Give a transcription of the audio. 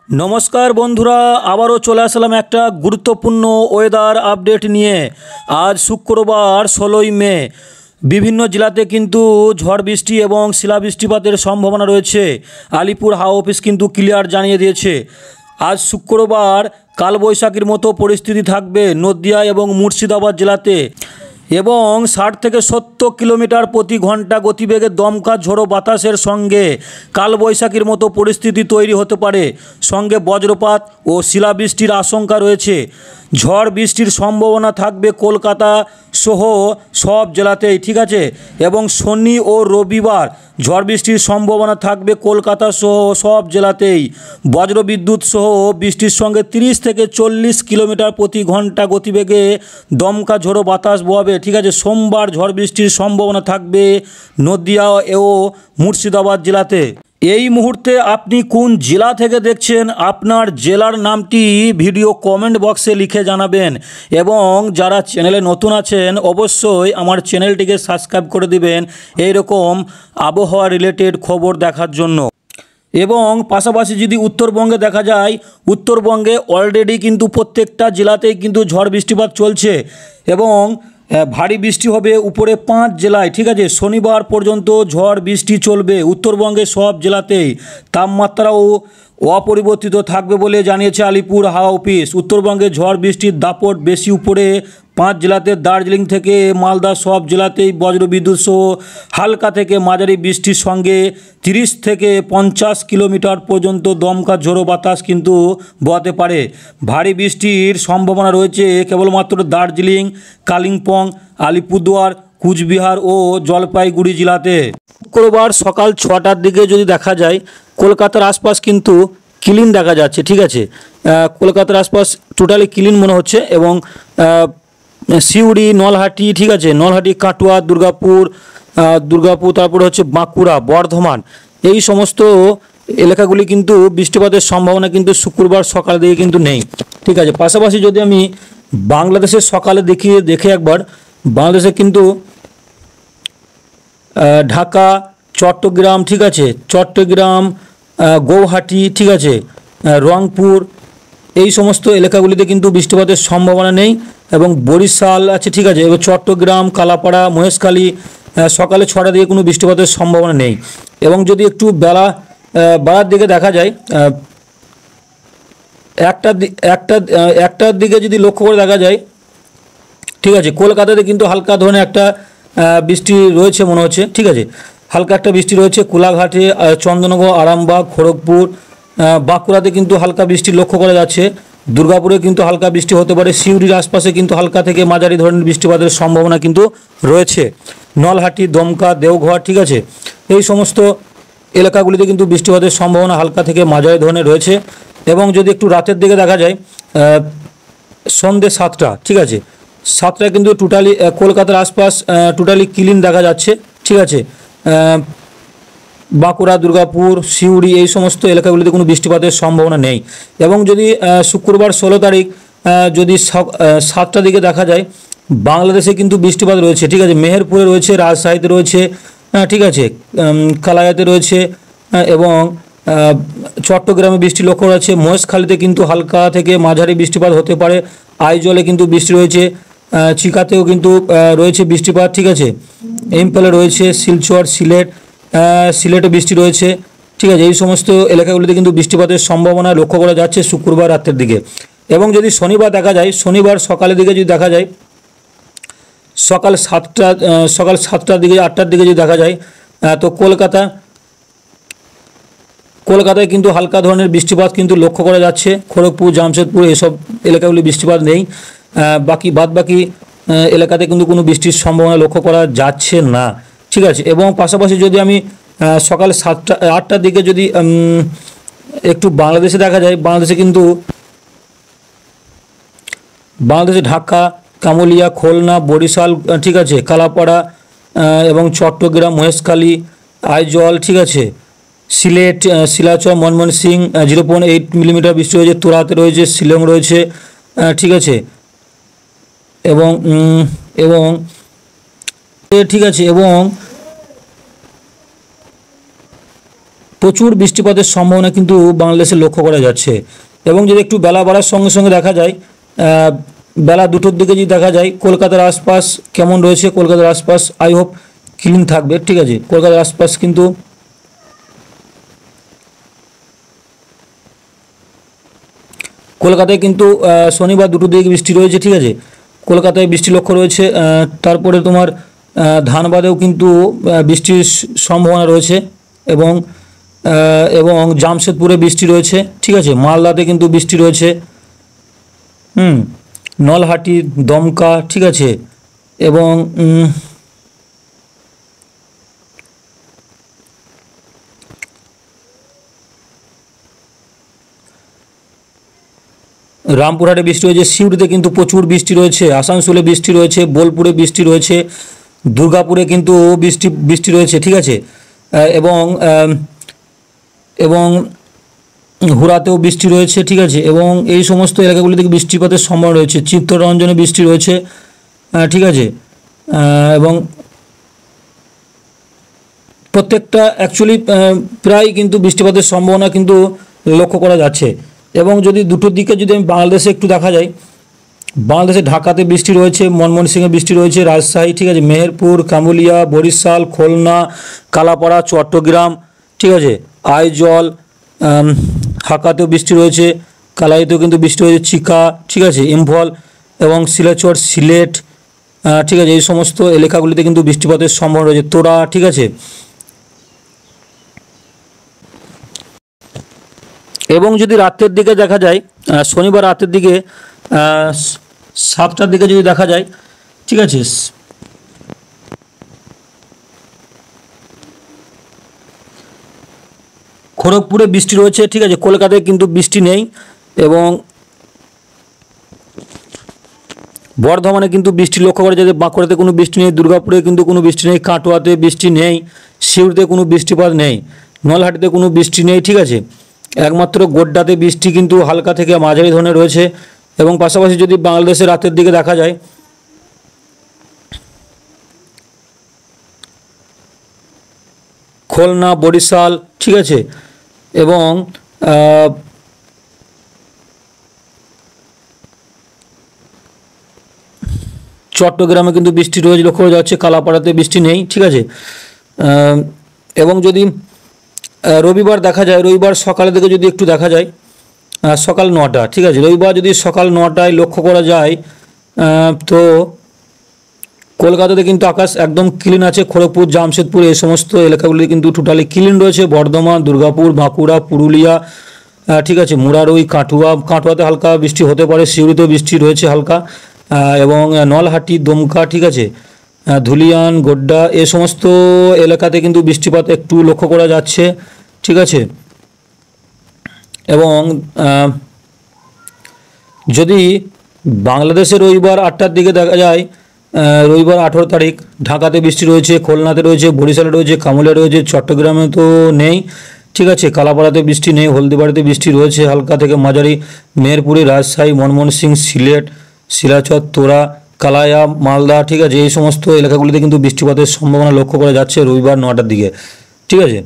नमस्कार बंधुरा आबारो चले आसलाम एक गुरुत्वपूर्ण वेदार आपडेट निये। आज शुक्रवार 16 मे विभिन्न जिलाते किन्तु झड़ बृष्टि एवं शिलाबृष्टिपातेर सम्भावना रयेछे। आलिपुर हावा अफिस किन्तु क्लियर जानिये दियेछे। आज शुक्रवार कालबैशाखीर मतो परिस्थिति थाकबे नदिया एवं मुर्शिदाबाद जिलाते एवं 60 থেকে 70 किलोमीटर प्रति घंटा गतिवेगे दमका झोड़ो बातासेर संगे कालबैशाखीर मतो परिस्थिति तैरी होते पारे। संगे वज्रपात और शिलाबृष्टिर आशंका रयेछे। झड़ बृष्टिर सम्भावना थाकबे कलकाता सह सब जेलातेई, ठीक आछे। एवं शनि और रविवार झड़ बृष्टिर सम्भावना थाकबे कलकाता सह सब जेलातेई। वज्रबिद्युत सह बृष्टिर संगे 30 থেকে 40 किलोमीटर प्रति घंटा गतिवेगे दमका झोड़ो बातास बोहाबे, ठीक है। सोमवार झड़ बृष्टिर सम्भावना थाकबे नदिया और मुर्शिदाबाद जिलाते। এই মুহূর্তে আপনি কোন জেলা থেকে দেখছেন আপনার জেলার নামটি ভিডিও কমেন্ট বক্সে লিখে জানাবেন এবং যারা চ্যানেলে নতুন আছেন অবশ্যই আমার চ্যানেলটিকে সাবস্ক্রাইব করে দিবেন এই রকম আবহাওয়া রিলেটেড খবর দেখার জন্য। এবং পাশাপাশি যদি উত্তরবঙ্গে দেখা যায়, উত্তরবঙ্গে অলরেডি কিন্তু প্রত্যেকটা জেলাতেই কিন্তু ঝড় বৃষ্টিপাত চলছে এবং ভারী বৃষ্টি হবে উপরে 5 জেলায়, ঠিক আছে। শনিবার পর্যন্ত ঝড় বৃষ্টি চলবে উত্তরবঙ্গে সব জেলাতেই। তাপমাত্রাও অপরিবর্তিত থাকবে বলে জানিয়েছে আলিপুর হাওয়া অফিস। উত্তরবঙ্গে ঝড় বৃষ্টির দাপট বেশি উপরে 5 জেলাতে দার্জিলিং থেকে মালদা সব জেলাতেই বজ্রবিদ্যুৎ সহ হালকা থেকে মাঝারি বৃষ্টির সঙ্গে 30 থেকে 50 কিলোমিটার পর্যন্ত দমকা ঝোড়ো বাতাস কিন্তু বইতে পারে। ভারী বৃষ্টির সম্ভাবনা রয়েছে কেবলমাত্র দার্জিলিং, কালিম্পং, আলিপুরদুয়ার, কুচবিহার ও জলপাইগুড়ি জেলাতে। শুক্রবার সকাল 6টার দিকে যদি দেখা যায় কলকাতার আশপাশ কিন্তু ক্লিন দেখা যাচ্ছে, ঠিক আছে। কলকাতার আশপাশ টোটালি ক্লিন মনে হচ্ছে এবং সিউড়ি, নলহাটি, ঠিক আছে, নলহাটি, কাটোয়া, দুর্গাপুর তারপরে হচ্ছে বাঁকুড়া, বর্ধমান, এই সমস্ত এলাকাগুলি কিন্তু বৃষ্টিপাতের সম্ভাবনা কিন্তু শুক্রবার সকাল দিকে কিন্তু নেই, ঠিক আছে। পাশাপাশি যদি আমি বাংলাদেশের সকালে দেখে একবার বাংলাদেশে কিন্তু ঢাকা, চট্টগ্রাম, ঠিক আছে, চট্টগ্রাম, গৌহাটি, ঠিক আছে, রংপুর, এই সমস্ত এলাকাগুলিতে কিন্তু বৃষ্টিপাতের সম্ভাবনা নেই এবং বরিশাল আছে, ঠিক আছে, এবার চট্টগ্রাম, কালাপাড়া, মহেশখালী সকালে 6টার দিকে কোনো বৃষ্টিপাতের সম্ভাবনা নেই। এবং যদি একটু বেলার দিকে দেখা যায় একটার দিকে যদি লক্ষ্য করে দেখা যায়, ঠিক আছে, কলকাতাতে কিন্তু হালকা ধরনের একটা বৃষ্টি রয়েছে মনে হচ্ছে, ঠিক আছে, হালকা একটা বৃষ্টি রয়েছে। কোলাঘাটে, চন্দননগর, আরামবাগ, খড়গপুর, বাঁকুড়াতে কিন্তু হালকা বৃষ্টি লক্ষ্য করা যাচ্ছে। দুর্গাপুরে কিন্তু হালকা বৃষ্টি হতে পারে। সিউড়ির আশপাশে কিন্তু হালকা থেকে মাঝারি ধরনের বৃষ্টিপাতের সম্ভাবনা কিন্তু রয়েছে। নলহাটি, দমকা, দেওঘর, ঠিক আছে, এই সমস্ত এলাকাগুলিতে কিন্তু বৃষ্টিপাতের সম্ভাবনা হালকা থেকে মাঝারি ধরনের রয়েছে। এবং যদি একটু রাতের দিকে দেখা যায় সন্ধ্যে 7টা, ঠিক আছে, 7টায় কিন্তু টোটালি কলকাতার আশপাশ টোটালি ক্লিন দেখা যাচ্ছে, ঠিক আছে। বাঁকুড়া, দুর্গাপুর, সিউড়ি এই সমস্ত এলাকাগুলিতে কোনো বৃষ্টিপাতের সম্ভাবনা নেই। এবং যদি শুক্রবার 16 তারিখ যদি 7টার দিকে দেখা যায় বাংলাদেশে কিন্তু বৃষ্টিপাত রয়েছে, ঠিক আছে। মেহেরপুরে রয়েছে, রাজশাহীতে রয়েছে, ঠিক আছে, কালাইয়াতে রয়েছে এবং চট্টগ্রামে বৃষ্টি লক্ষ্য করা যাচ্ছে। মহেশখালীতে কিন্তু হালকা থেকে মাঝারি বৃষ্টিপাত হতে পারে। আইজলে কিন্তু বৃষ্টি রয়েছে, চিকাতেও কিন্তু রয়েছে বৃষ্টিপাত, ঠিক আছে। ইম্ফলে রয়েছে, শিলচর, সিলেটে বৃষ্টি রয়েছে, ঠিক আছে। এই সমস্ত এলাকাগুলিতে কিন্তু বৃষ্টিপাতের সম্ভাবনা লক্ষ্য করা যাচ্ছে শুক্রবার রাতের দিকে। এবং যদি শনিবার দেখা যায়, শনিবার সকালের দিকে যদি দেখা যায় সকাল 7টার দিকে, 8টার দিকে যদি দেখা যায় তো কলকাতায় কিন্তু হালকা ধরনের বৃষ্টিপাত কিন্তু লক্ষ্য করা যাচ্ছে। খড়গপুর, জামশেদপুর এসব এলাকাগুলি বৃষ্টিপাত নেই। বাকি এলাকাতে কিন্তু কোনো বৃষ্টির সম্ভাবনা লক্ষ্য করা যাচ্ছে না, ঠিক আছে। এবং পাশাপাশি যদি আমি সকাল 8টার দিকে যদি একটু বাংলাদেশে দেখা যায়, বাংলাদেশে ঢাকা, কামুলিয়া, খুলনা, বরিশাল, ঠিক আছে, কালাপাড়া এবং চট্টগ্রাম, মহেশখালী, আইজল, ঠিক আছে, সিলেট, শিলাচর, ময়মনসিংহ 0.8 মিলিমিটার বৃষ্টি হয়েছে। তোরাতে রয়েছে, শিলং রয়েছে, ঠিক আছে, এবং ঠিক আছে। এবং প্রচুর বৃষ্টিপাতের সম্ভাবনা কিন্তু বাংলাদেশে লক্ষ্য করা যাচ্ছে। এবং যদি একটু বেলা বাড়ার সঙ্গে সঙ্গে দেখা যায়, বেলা 2টোর দিকে যদি দেখা যায় কলকাতার আশপাশ কেমন রয়েছে, কলকাতার আশপাশ আই হোপ ক্লিন থাকবে, ঠিক আছে। কলকাতার আশপাশ কিন্তু কলকাতায় কিন্তু শনিবার 2টোর দিকে বৃষ্টি রয়েছে, ঠিক আছে। কলকাতায় বৃষ্টি লক্ষ্য রয়েছে। তারপরে তোমার ধানবাদেও কিন্তু বৃষ্টির সম্ভাবনা রয়েছে এবং এবং জামশেদপুরে বৃষ্টি রয়েছে, ঠিক আছে। মালদাতে কিন্তু বৃষ্টি রয়েছে, নলহাটি, দমকা, ঠিক আছে। এবং রামপুরহাটে বৃষ্টি রয়েছে, সিউড়িতে কিন্তু প্রচুর বৃষ্টি রয়েছে, আসানসোলে বৃষ্টি রয়েছে, বোলপুরে বৃষ্টি রয়েছে, দুর্গাপুরে কিন্তু বৃষ্টি রয়েছে, ঠিক আছে। এবং এবং হুরাতেও বৃষ্টি রয়েছে, ঠিক আছে। এবং এই সমস্ত এলাকাগুলি থেকে বৃষ্টিপাতের সম্ভাবনা রয়েছে। চিত্তরঞ্জনে বৃষ্টি রয়েছে, ঠিক আছে। এবং প্রত্যেকটা অ্যাকচুয়ালি প্রায় কিন্তু বৃষ্টিপাতের সম্ভাবনা কিন্তু লক্ষ্য করা যাচ্ছে। এবং যদি 2টোর দিকে যদি আমি বাংলাদেশে একটু দেখা যায়, বাংলাদেশে ঢাকাতে বৃষ্টি রয়েছে, ময়মনসিংহে বৃষ্টি রয়েছে, রাজশাহী, ঠিক আছে, মেহেরপুর, কামুলিয়া, বরিশাল, খুলনা, কালাপাড়া, চট্টগ্রাম, ঠিক আছে, আইজল, হাকাতেও বৃষ্টি রয়েছে, কালাইতেও কিন্তু বৃষ্টি রয়েছে, চিকা, ঠিক আছে, ইম্ফল এবং শিলচর, সিলেট, ঠিক আছে, এই সমস্ত এলাকাগুলিতে কিন্তু বৃষ্টিপাতের সম্ভাবনা রয়েছে, তোরা, ঠিক আছে। এবং যদি রাতের দিকে দেখা যায়, শনিবার রাতের দিকে 7টার দিকে যদি দেখা যায়, ঠিক আছে, খড়গপুরে বৃষ্টি রয়েছে, ঠিক আছে। কলকাতায় কিন্তু বৃষ্টি নেই এবং বর্ধমানে কিন্তু বৃষ্টি লক্ষ্য করা যায়। বাঁকুড়াতে কোনো বৃষ্টি নেই, দুর্গাপুরে কিন্তু কোনো বৃষ্টি নেই, কাটোয়াতে বৃষ্টি নেই, সিউড়িতে কোনো বৃষ্টিপাত নেই, নলহাটিতে কোনো বৃষ্টি নেই, ঠিক আছে। একমাত্র গোড্ডাতে বৃষ্টি কিন্তু হালকা থেকে মাঝারি ধরনের রয়েছে। এবং পাশাপাশি যদি বাংলাদেশের রাতের দিকে দেখা যায়, খুলনা, বরিশাল, ঠিক আছে, এবং চট্টগ্রামে কিন্তু বৃষ্টি রয়েছে লক্ষ্য করা যাচ্ছে, কালাপাড়াতে বৃষ্টি নেই, ঠিক আছে। এবং যদি রবিবার দেখা যায়, রবিবার সকালের দিকে যদি একটু দেখা যায়, সকাল 9টা, ঠিক আছে, রবিবার যদি সকাল 9টায় লক্ষ্য করা যায়, তো কলকাতাতে কিন্তু আকাশ একদম ক্লিন আছে। খড়গপুর, জামশেদপুর এই সমস্ত এলাকাগুলি কিন্তু টোটালি ক্লিন রয়েছে। বর্ধমান, দুর্গাপুর, বাঁকুড়া, পুরুলিয়া, ঠিক আছে, মুরারই, কাটোয়াতে হালকা বৃষ্টি হতে পারে, সিউড়িতেও বৃষ্টি রয়েছে হালকা, এবং নলহাটি, দমকা, ঠিক আছে, ধুলিয়ান, গোড্ডা এই সমস্ত এলাকাতে কিন্তু বৃষ্টিপাত একটু লক্ষ্য করা যাচ্ছে, ঠিক আছে। এবং যদি বাংলাদেশের রবিবার 8টার দিকে দেখা যায়, রবিবার 18 তারিখ ঢাকাতে বৃষ্টি রয়েছে, খুলনাতে রয়েছে, বরিশালে রয়েছে, কামুলিয়া রয়েছে, চট্টগ্রামে তো নেই, ঠিক আছে, কালাপাড়াতে বৃষ্টি নেই, হলদিবাড়িতে বৃষ্টি রয়েছে হালকা থেকে মাঝারি, মেহেরপুরে, রাজশাহী, ময়মনসিংহ, সিলেট, শিলাচর, তোরা, কালাইয়া, মালদা, ঠিক আছে, এই সমস্ত এলাকাগুলিতে কিন্তু বৃষ্টিপাতের সম্ভাবনা লক্ষ্য করা যাচ্ছে রবিবার 9টার দিকে, ঠিক আছে।